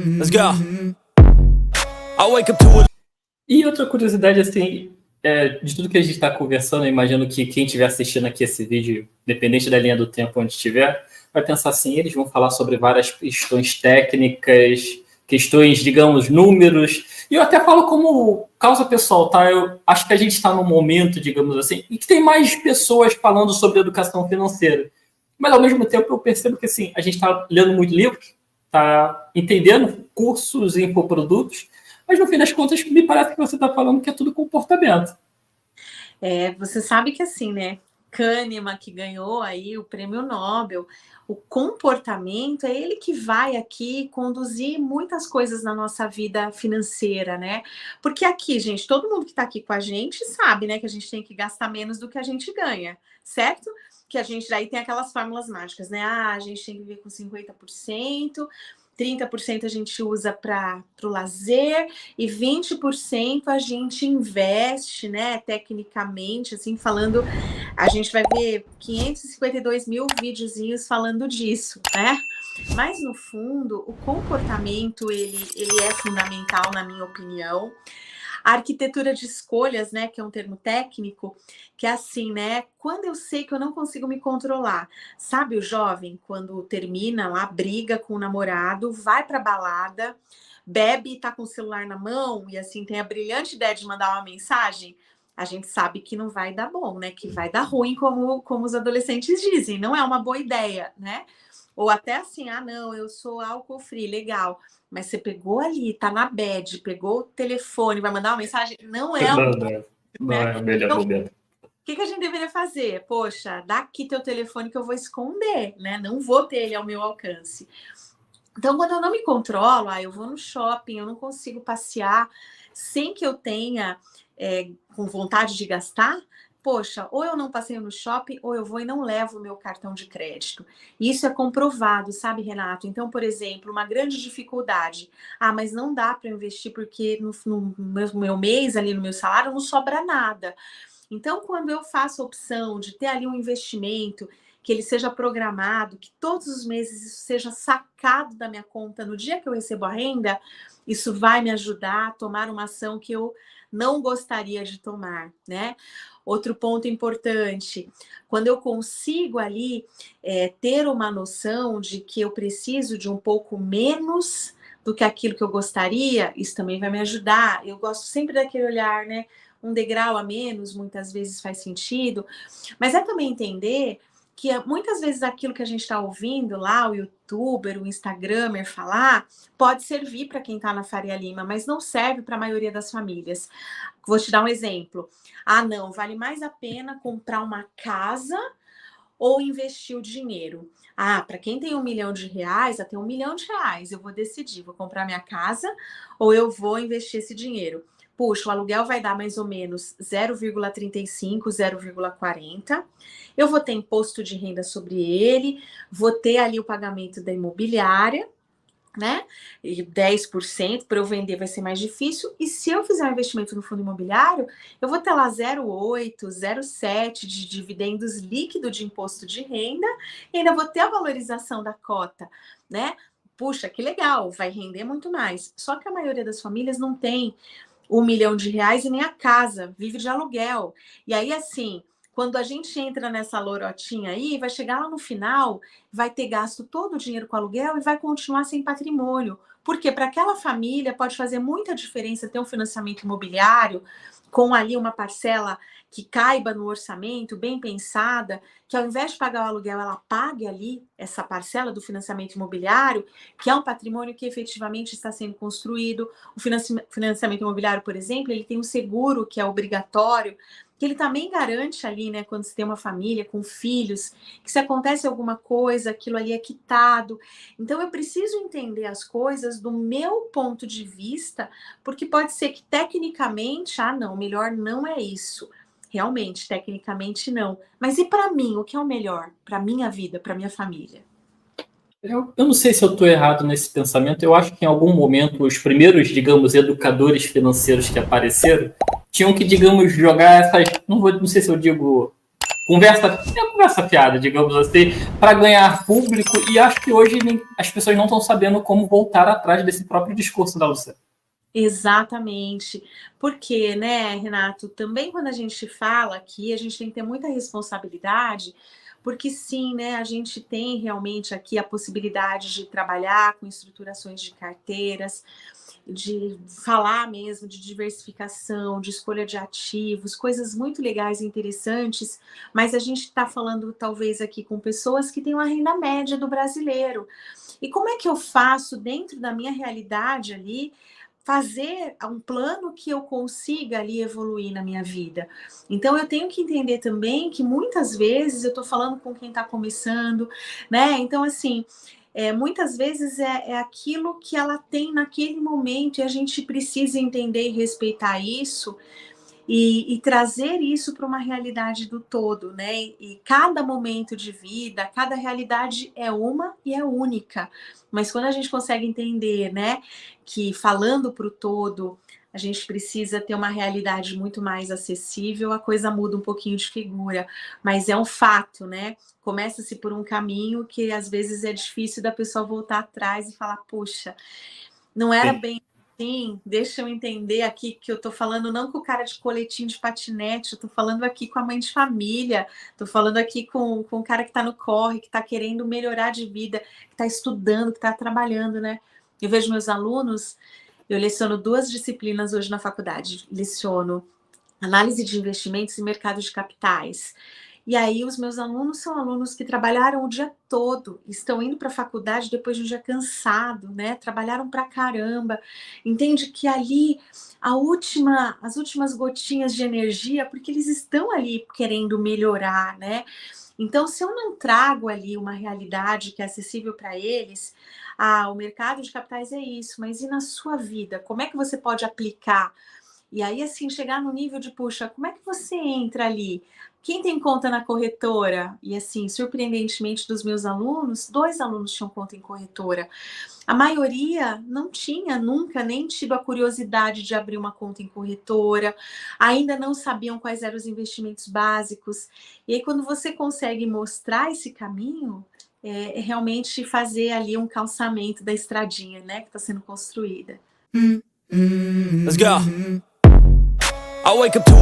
Let's go. I wake up to a... E outra curiosidade, assim, de tudo que a gente está conversando, eu imagino que quem estiver assistindo aqui esse vídeo, independente da linha do tempo onde estiver, vai pensar assim, eles vão falar sobre várias questões técnicas, questões, digamos, números, e eu até falo como causa pessoal, tá? Eu acho que a gente está num momento, digamos assim, em que tem mais pessoas falando sobre educação financeira. Mas, ao mesmo tempo, eu percebo que, assim, a gente está lendo muito livros, está entendendo cursos e infoprodutos, mas, no fim das contas, me parece que você está falando que é tudo comportamento. Você sabe que, assim, né? Kahneman, que ganhou aí o prêmio Nobel, o comportamento é ele que vai aqui conduzir muitas coisas na nossa vida financeira, né? Porque aqui, gente, todo mundo que está aqui com a gente sabe, né, que a gente tem que gastar menos do que a gente ganha, certo? Que a gente daí tem aquelas fórmulas mágicas, né? A gente tem que viver com 50%, 30% a gente usa para o lazer e 20% a gente investe, né? Tecnicamente, assim, falando, a gente vai ver 552 mil videozinhos falando disso, né? Mas, no fundo, o comportamento, ele é fundamental, na minha opinião. A arquitetura de escolhas, né, que é um termo técnico, que é assim, né, quando eu sei que eu não consigo me controlar. Sabe o jovem, quando termina lá, briga com o namorado, vai pra balada, bebe e tá com o celular na mão, e assim, tem a brilhante ideia de mandar uma mensagem? A gente sabe que não vai dar bom, né, que vai dar ruim, como os adolescentes dizem, não é uma boa ideia, né? Ou até assim, não, eu sou álcool free, legal. Mas você pegou ali, tá na bad, pegou o telefone, vai mandar uma mensagem, não é o melhor então, momento. O que a gente deveria fazer? Poxa, dá aqui teu telefone que eu vou esconder, né? Não vou ter ele ao meu alcance. Então, quando eu não me controlo, eu vou no shopping, eu não consigo passear sem que eu tenha com vontade de gastar. Poxa, ou eu não passeio no shopping, ou eu vou e não levo o meu cartão de crédito. Isso é comprovado, sabe, Renato? Então, por exemplo, uma grande dificuldade. Mas não dá para investir porque no meu mês, ali no meu salário, não sobra nada. Então, quando eu faço a opção de ter ali um investimento, que ele seja programado, que todos os meses isso seja sacado da minha conta no dia que eu recebo a renda, isso vai me ajudar a tomar uma ação que eu não gostaria de tomar, né? Outro ponto importante, quando eu consigo ali ter uma noção de que eu preciso de um pouco menos do que aquilo que eu gostaria, isso também vai me ajudar. Eu gosto sempre daquele olhar, né? Um degrau a menos, muitas vezes faz sentido, mas é também entender que muitas vezes aquilo que a gente está ouvindo lá, o youtuber, o instagramer falar, pode servir para quem está na Faria Lima, mas não serve para a maioria das famílias. Vou te dar um exemplo. Não, vale mais a pena comprar uma casa ou investir o dinheiro? Para quem tem R$1 milhão, até R$1 milhão, eu vou decidir, vou comprar minha casa ou eu vou investir esse dinheiro. Puxa, o aluguel vai dar mais ou menos 0,35, 0,40. Eu vou ter imposto de renda sobre ele, vou ter ali o pagamento da imobiliária, né? E 10% para eu vender vai ser mais difícil. E se eu fizer um investimento no fundo imobiliário, eu vou ter lá 0,8, 0,7 de dividendos líquido de imposto de renda e ainda vou ter a valorização da cota, né? Puxa, que legal, vai render muito mais. Só que a maioria das famílias não tem R$1 milhão e nem a casa, vive de aluguel. E aí, assim, quando a gente entra nessa lorotinha aí, vai chegar lá no final, vai ter gasto todo o dinheiro com aluguel e vai continuar sem patrimônio. Porque para aquela família pode fazer muita diferença ter um financiamento imobiliário com ali uma parcela que caiba no orçamento, bem pensada, que ao invés de pagar o aluguel, ela pague ali essa parcela do financiamento imobiliário, que é um patrimônio que efetivamente está sendo construído. O financiamento imobiliário, por exemplo, ele tem um seguro que é obrigatório, que ele também garante ali, né, quando você tem uma família com filhos, que se acontece alguma coisa, aquilo ali é quitado. Então, eu preciso entender as coisas do meu ponto de vista, porque pode ser que tecnicamente, não, o melhor não é isso. Realmente, tecnicamente não. Mas e para mim, o que é o melhor? Para minha vida, para minha família? Eu não sei se eu estou errado nesse pensamento. Eu acho que em algum momento os primeiros, digamos, educadores financeiros que apareceram tinham que, digamos, jogar essas... Não sei se eu digo conversa fiada, digamos assim, para ganhar público, e acho que hoje as pessoas não estão sabendo como voltar atrás desse próprio discurso da Luciana. Exatamente. Porque, né, Renato, também quando a gente fala aqui, a gente tem que ter muita responsabilidade, porque sim, né, a gente tem realmente aqui a possibilidade de trabalhar com estruturações de carteiras, de falar mesmo de diversificação, de escolha de ativos, coisas muito legais e interessantes, mas a gente está falando talvez aqui com pessoas que têm uma renda média do brasileiro. E como é que eu faço dentro da minha realidade ali, fazer um plano que eu consiga ali evoluir na minha vida? Então eu tenho que entender também que muitas vezes eu estou falando com quem está começando, né? Então, assim, muitas vezes é aquilo que ela tem naquele momento e a gente precisa entender e respeitar isso e trazer isso para uma realidade do todo, né? E cada momento de vida, cada realidade é uma e é única. Mas quando a gente consegue entender, né, que falando para o todo, a gente precisa ter uma realidade muito mais acessível, a coisa muda um pouquinho de figura. Mas é um fato, né? Começa-se por um caminho que às vezes é difícil da pessoa voltar atrás e falar, poxa, não era bem assim, deixa eu entender aqui que eu tô falando não com o cara de coletinho de patinete, eu tô falando aqui com a mãe de família, tô falando aqui com o cara que tá no corre, que tá querendo melhorar de vida, que tá estudando, que tá trabalhando, né? Eu vejo meus alunos, eu leciono 2 disciplinas hoje na faculdade, leciono análise de investimentos e mercado de capitais. E aí os meus alunos são alunos que trabalharam o dia todo, estão indo para a faculdade depois de um dia cansado, né? Trabalharam para caramba. Entende que ali as últimas gotinhas de energia, porque eles estão ali querendo melhorar, né? Então, se eu não trago ali uma realidade que é acessível para eles, o mercado de capitais é isso, mas e na sua vida? Como é que você pode aplicar? E aí, assim, chegar no nível de, puxa, como é que você entra ali? Quem tem conta na corretora? E assim, surpreendentemente dos meus alunos, 2 alunos tinham conta em corretora. A maioria não tinha nunca nem tido a curiosidade de abrir uma conta em corretora, ainda não sabiam quais eram os investimentos básicos. E aí, quando você consegue mostrar esse caminho, é realmente fazer ali um calçamento da estradinha, né, que está sendo construída. Let's go. I wake up to a